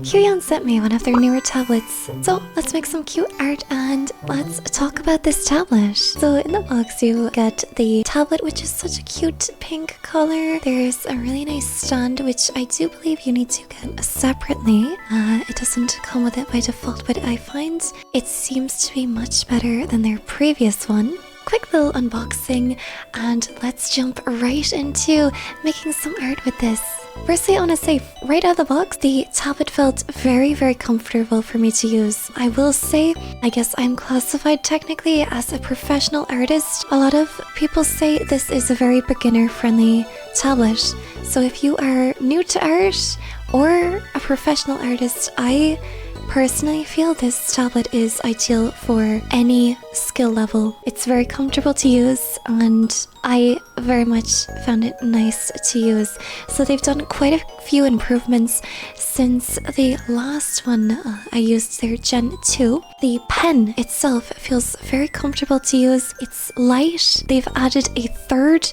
Huion sent me one of their newer tablets, so let's make some cute art and let's talk about this tablet. So in the box you get the tablet, which is such a cute pink color. There's a really nice stand, which I do believe you need to get separately. It doesn't come with it by default, but I find it seems to be much better than their previous one. Quick little unboxing, and let's jump right into making some art with this. Firstly, I want to say, right out of the box, the tablet felt very, very comfortable for me to use. I will say, I guess I'm classified technically as a professional artist. A lot of people say this is a very beginner-friendly tablet. So if you are new to art or a professional artist, I personally feel this tablet is ideal for any skill level. It's very comfortable to use and I very much found it nice to use. So they've done quite a few improvements since the last one I used, their Gen 2. The pen itself feels very comfortable to use. It's light. They've added a third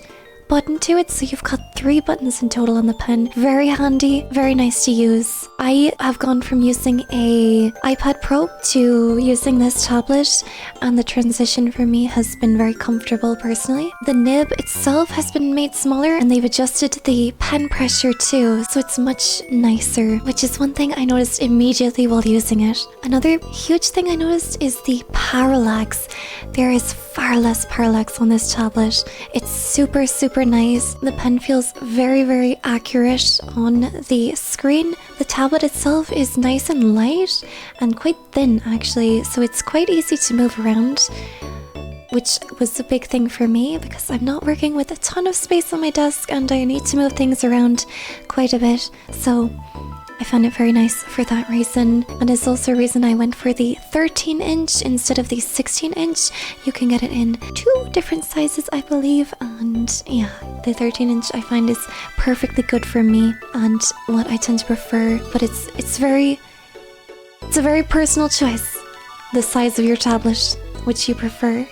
button to it, so you've got 3 buttons in total on the pen. Very handy, very nice to use. I have gone from using a iPad Pro to using this tablet, and the transition for me has been very comfortable personally. The nib itself has been made smaller and they've adjusted the pen pressure too, so it's much nicer, which is one thing I noticed immediately while using it. Another huge thing I noticed is the parallax. There is far less parallax on this tablet. It's super nice. The pen feels very, very accurate on the screen. The tablet itself is nice and light and quite thin actually, so it's quite easy to move around, which was a big thing for me because I'm not working with a ton of space on my desk and I need to move things around quite a bit. So I found it very nice for that reason, and it's also a reason I went for the 13-inch instead of the 16-inch. You can get it in 2 different sizes, I believe, and yeah, the 13-inch I find is perfectly good for me and what I tend to prefer, but it's a very personal choice, the size of your tablet, which you prefer.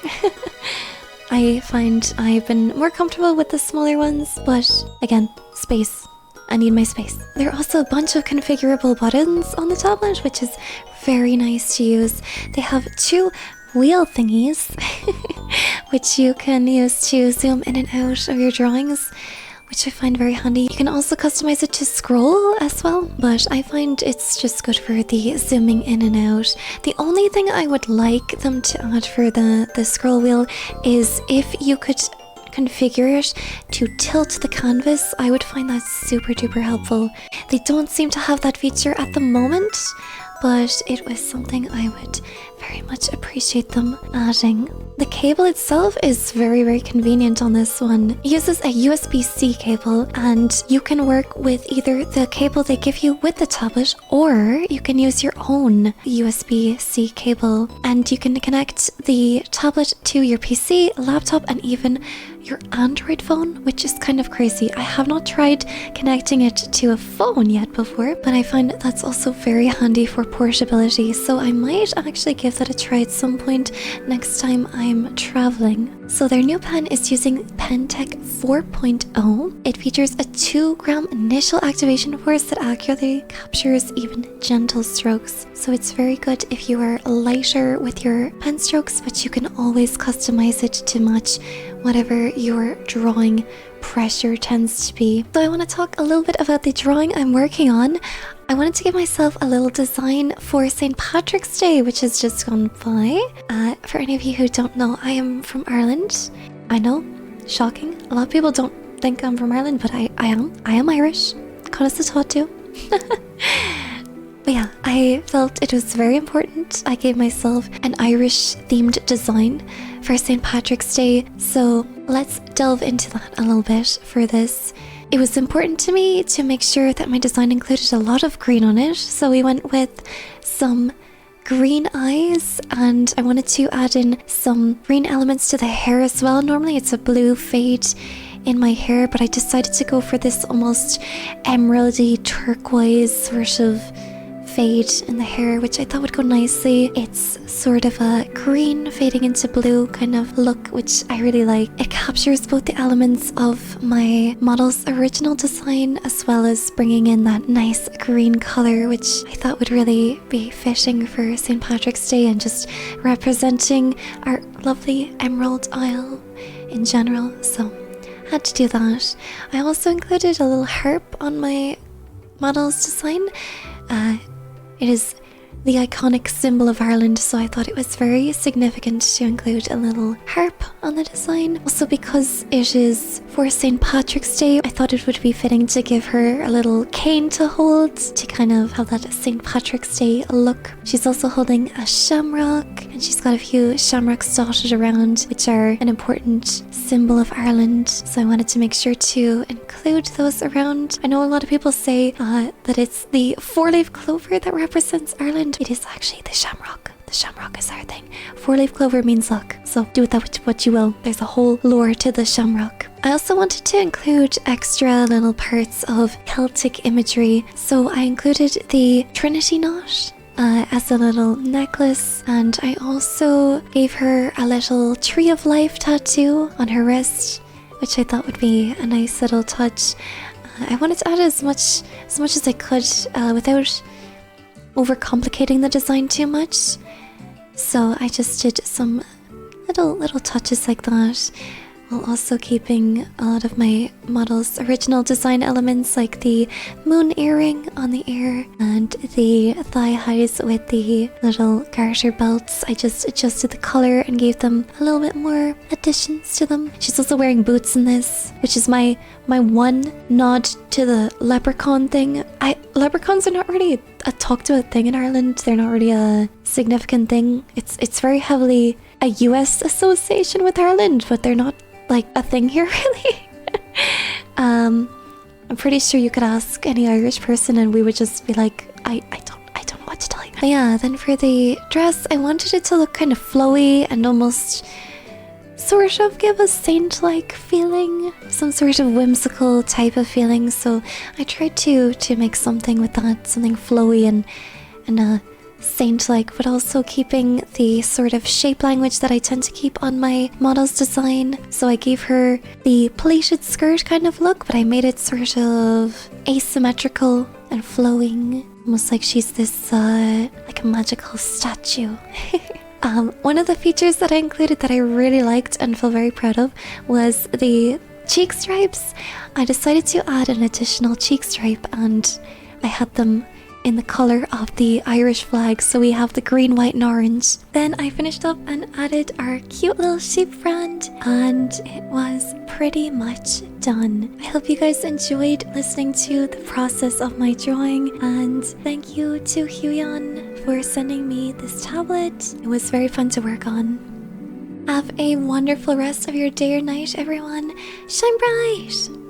I find I've been more comfortable with the smaller ones, but again, space. I need my space. There are also a bunch of configurable buttons on the tablet, which is very nice to use. They have 2 wheel thingies, which you can use to zoom in and out of your drawings, which I find very handy. You can also customize it to scroll as well, but I find it's just good for the zooming in and out. The only thing I would like them to add for the scroll wheel is if you could configure it to tilt the canvas. I would find that super duper helpful. They don't seem to have that feature at the moment, but it was something I would very much appreciate them adding. The cable itself is very, very convenient on this one. It uses a USB-C cable, and you can work with either the cable they give you with the tablet, or you can use your own USB-C cable, and you can connect the tablet to your PC, laptop, and even your Android phone, which is kind of crazy. I have not tried connecting it to a phone yet before, but I find that's also very handy for portability, so I might actually give that a try at some point next time I'm traveling. So their new pen is using PenTech 4.0. It features a 2-gram initial activation force that accurately captures even gentle strokes. So it's very good if you are lighter with your pen strokes, but you can always customize it to match whatever your drawing pressure tends to be. So I want to talk a little bit about the drawing I'm working on. I wanted to give myself a little design for St. Patrick's Day, which has just gone by. For any of you who don't know, I am from Ireland. I know, shocking. A lot of people don't think I'm from Ireland, but I am Irish. Conastatato. But yeah, I felt it was very important. I gave myself an Irish themed design for St. Patrick's Day, so let's delve into that a little bit for this. It was important to me to make sure that my design included a lot of green on it, so we went with some green eyes, and I wanted to add in some green elements to the hair as well. Normally it's a blue fade in my hair, but I decided to go for this almost emeraldy turquoise sort of fade in the hair, which I thought would go nicely. It's sort of a green fading into blue kind of look, which I really like. It captures both the elements of my model's original design as well as bringing in that nice green color, which I thought would really be fitting for St. Patrick's Day and just representing our lovely Emerald Isle in general. So I had to do that. I also included a little harp on my model's design. It is the iconic symbol of Ireland, so I thought it was very significant to include a little harp on the design. Also, because it is for St. Patrick's Day, I thought it would be fitting to give her a little cane to hold to kind of have that St. Patrick's Day look. She's also holding a shamrock, and she's got a few shamrocks dotted around, which are an important symbol of Ireland, so I wanted to make sure to include those around. I know a lot of people say that it's the four-leaf clover that represents Ireland. It is actually the shamrock. The shamrock is our thing. Four-leaf clover means luck, so do with that what you will. There's a whole lore to the shamrock. I also wanted to include extra little parts of Celtic imagery, so I included the Trinity knot as a little necklace, and I also gave her a little tree of life tattoo on her wrist, which I thought would be a nice little touch. I wanted to add as much as I could without overcomplicating the design too much, so I just did some little touches like that, while also keeping a lot of my model's original design elements, like the moon earring on the ear and the thigh highs with the little garter belts. I just adjusted the color and gave them a little bit more additions to them. She's also wearing boots in this, which is my one nod to the leprechaun thing. Leprechauns are not really a talked about thing in Ireland. They're not really a significant thing. It's very heavily a US association with Ireland, but they're not like a thing here really. I'm pretty sure you could ask any Irish person and we would just be like, I don't know what to tell you. But yeah, then for the dress, I wanted it to look kind of flowy and almost sort of give a saint-like feeling, some sort of whimsical type of feeling. So I tried to make something with that, something flowy and saint-like, but also keeping the sort of shape language that I tend to keep on my model's design. So I gave her the pleated skirt kind of look, but I made it sort of asymmetrical and flowing, almost like she's this like a magical statue. One of the features that I included that I really liked and feel very proud of was the cheek stripes. I decided to add an additional cheek stripe, and I had them in the color of the Irish flag, so we have the green, white and orange. Then I finished up and added our cute little sheep brand, and it was pretty much done. I hope you guys enjoyed listening to the process of my drawing, and thank you to Huion for sending me this tablet. It was very fun to work on. Have a wonderful rest of your day or night, everyone. Shine bright!